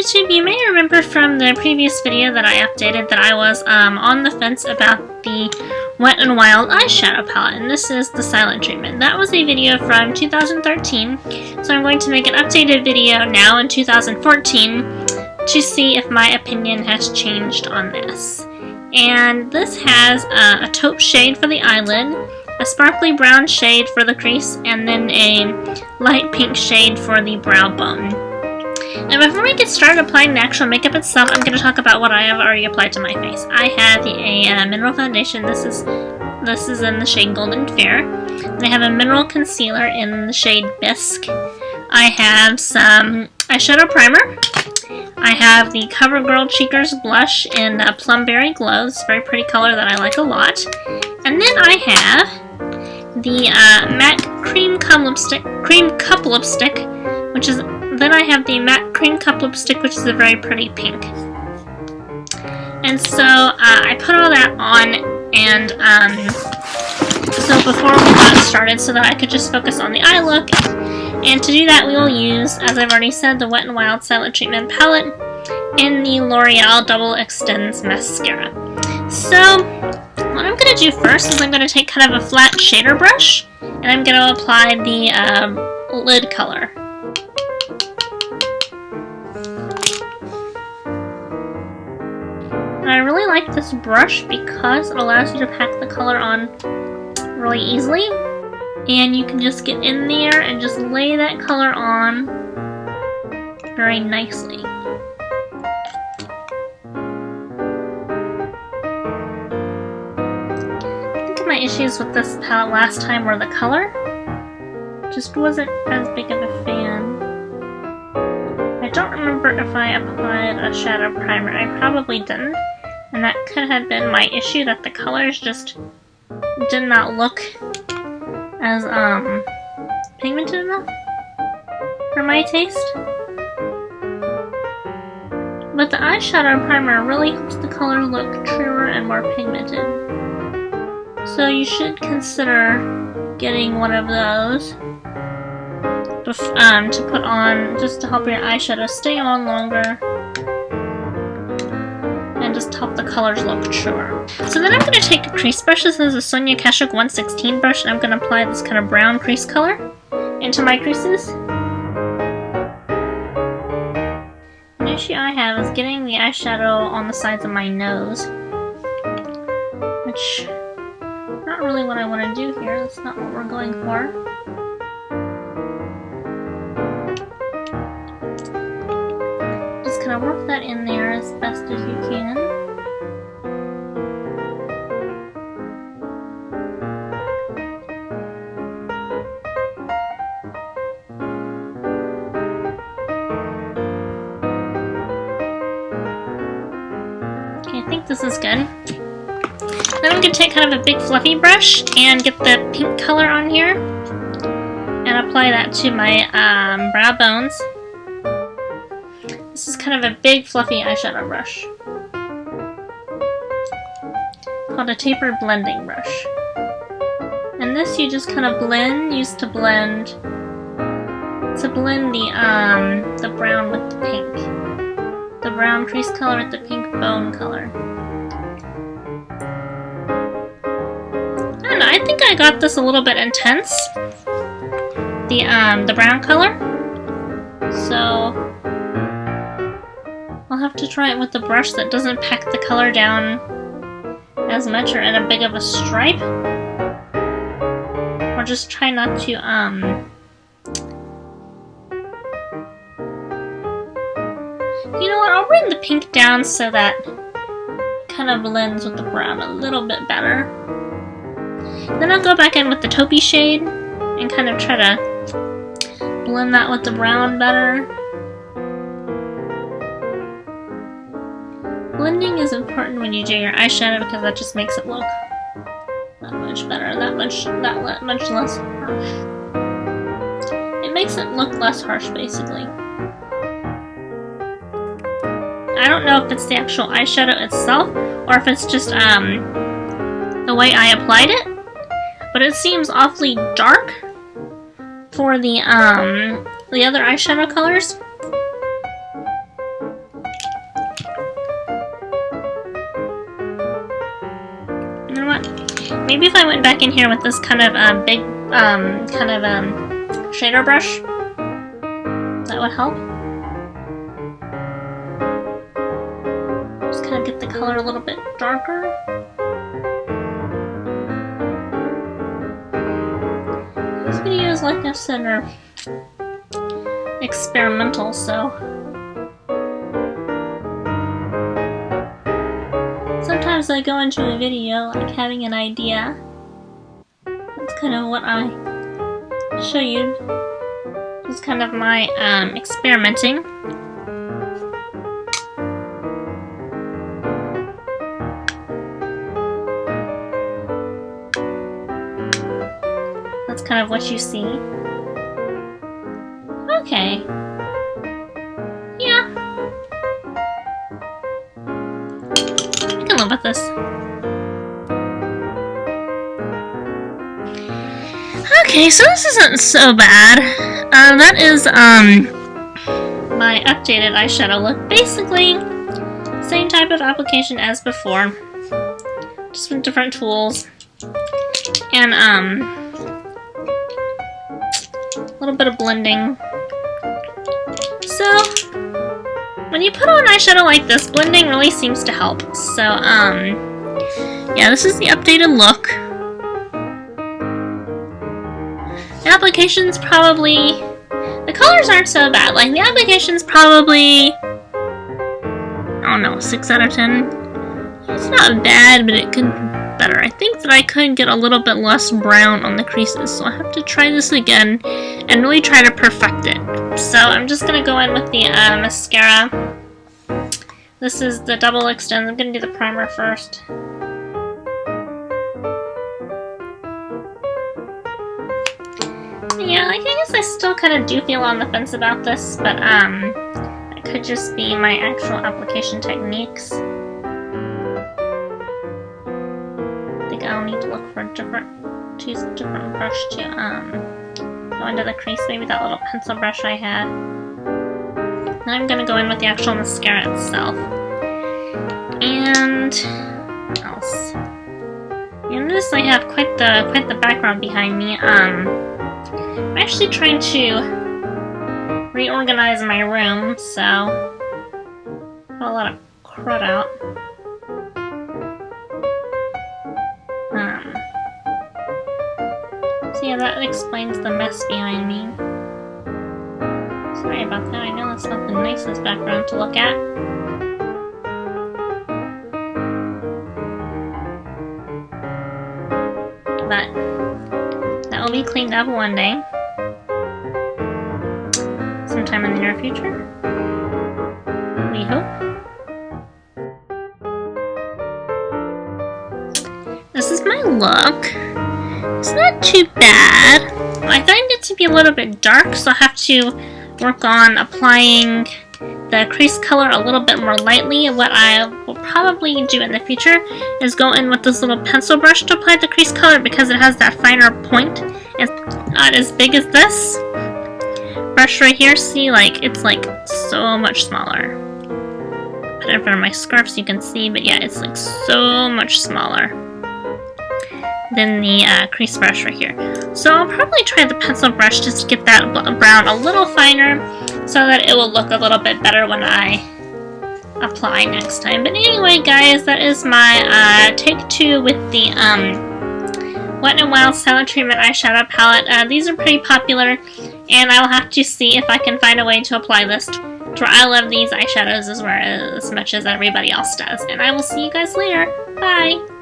YouTube, you may remember from the previous video that I updated that I was on the fence about the Wet n Wild eyeshadow palette, and this is the Silent Treatment. That was a video from 2013, so I'm going to make an updated video now in 2014 to see if my opinion has changed on this. And this has a taupe shade for the eyelid, a sparkly brown shade for the crease, and then a light pink shade for the brow bone. And before we get started applying the actual makeup itself, I'm going to talk about what I have already applied to my face. I have a mineral foundation. This is in the shade Golden Fair. And I have a mineral concealer in the shade Bisque. I have some eyeshadow primer. I have the CoverGirl Cheekers blush in Plumberry Glow. It's a very pretty color that I like a lot. And then I have the MAC Cream Cup Lipstick, which is... Then I have the MAC Cream Cup Lipstick, which is a very pretty pink. And so I put all that on, and so before we got started, so that I could just focus on the eye look. And to do that, we will use, as I've already said, the Wet n Wild Silent Treatment palette in the L'Oreal Double Extends Mascara. So what I'm going to do first is I'm going to take kind of a flat shader brush, and I'm going to apply the lid color. And I really like this brush because it allows you to pack the color on really easily. And you can just get in there and just lay that color on very nicely. I think my issues with this palette last time were the color. Just wasn't as big of a fan. I don't remember if I applied a shadow primer. I probably didn't. And that could have been my issue, that the colors just did not look as pigmented enough for my taste. But the eyeshadow primer really helps the color look truer and more pigmented. So you should consider getting one of those to put on, just to help your eyeshadow stay on longer and just help the colors look truer. So then I'm going to take a crease brush. This is a Sonia Kashuk 116 brush, and I'm going to apply this kind of brown crease color into my creases. The issue I have is getting the eyeshadow on the sides of my nose, which is not really what I want to do here. That's not what we're going for. Just kind of work that in there as best as you can. Okay, I think this is good. Then I'm going to take kind of a big fluffy brush and get the pink color on here and apply that to my brow bones. This is kind of a big fluffy eyeshadow brush called a tapered blending brush. And this you just kind of use to blend the brown with the pink. The brown crease color with the pink bone color. And I think I got this a little bit intense, the brown color. So I'll have to try it with a brush that doesn't pack the color down as much or in a big of a stripe. Or just try not to, you know what, I'll bring the pink down so that it kind of blends with the brown a little bit better. Then I'll go back in with the taupey shade and kind of try to blend that with the brown better. Blending is important when you do your eyeshadow because that just makes it look that much better, that much less harsh. It makes it look less harsh, basically. I don't know if it's the actual eyeshadow itself or if it's just the way I applied it, but it seems awfully dark for the other eyeshadow colors. Maybe if I went back in here with this kind of big shader brush, that would help. Just kind of get the color a little bit darker. These videos, like I said, are experimental, so sometimes I go into a video like having an idea. That's kind of what I show you. It's kind of my experimenting. That's kind of what you see. Okay. Yeah. I can live with this. Okay, so this isn't so bad. That is my updated eyeshadow look. Basically, same type of application as before, just with different tools, and a little bit of blending. So when you put on eyeshadow like this, blending really seems to help. So yeah, this is the updated look. The application's probably, the colors aren't so bad. Like, the application's probably, I don't know, 6 out of 10. It's not bad, but it could be better. I think that I could get a little bit less brown on the creases, so I have to try this again and really try to perfect it. So I'm just gonna go in with the mascara. This is the double extend. I'm gonna do the primer first. Yeah, I guess I still kind of do feel on the fence about this, but it could just be my actual application techniques. I think I'll need to look for a choose a different brush to go into the crease. Maybe that little pencil brush I had. Then I'm gonna go in with the actual mascara itself. And what else? You notice I have quite the background behind me. I'm actually trying to reorganize my room, so got a lot of crud out. So yeah, that explains the mess behind me. Sorry about that. I know that's not the nicest background to look at. But that will be cleaned up one day. Sometime in the near future. We hope. This is my look. It's not too bad. I find it to be a little bit dark, so I'll have to work on applying the crease color a little bit more lightly. What I will probably do in the future is go in with this little pencil brush to apply the crease color because it has that finer point. It's not as big as this brush right here. See, like, it's like so much smaller. Put it in front of my scarf so you can see, but yeah, it's like so much smaller than the crease brush right here. So I'll probably try the pencil brush just to get that brown a little finer so that it will look a little bit better when I apply next time. But anyway, guys, that is my take 2 with the Wet n Wild Silent Treatment eyeshadow palette. These are pretty popular, and I will have to see if I can find a way to apply this to where I love these eyeshadows as much as everybody else does. And I will see you guys later. Bye!